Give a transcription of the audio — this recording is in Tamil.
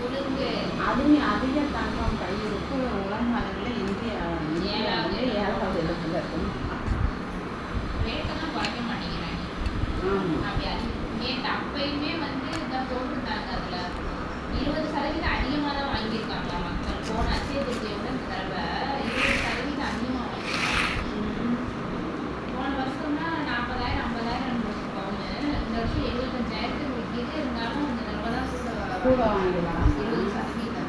உளுந்து அதுவுமே அதிக தங்கம் கையிருப்பு உலக அளவில் இந்தியாவிலே 7வது இடத்துல இருக்கும். ரேட்டெல்லாம் குறைக்க மாட்டேங்கிறாங்க. ஆமாம், அப்படி நேற்று அப்பயுமே இதான் போட்டிருந்தாங்க. அதில் 20% அதிகமாக தான் வாங்கியிருக்காங்களா மக்கள். போன அச்சய திருச்சியோட இந்த தடவை 20% அதிகமாக வாங்கியிருக்காங்க. போன வருஷம்னா 40,000 50,000 பவுனு, இந்த வருஷம் 75,000 விற்கிது. இருந்தாலும் இந்த தடவை தான் கூட வாங்கிடலாம். 20%.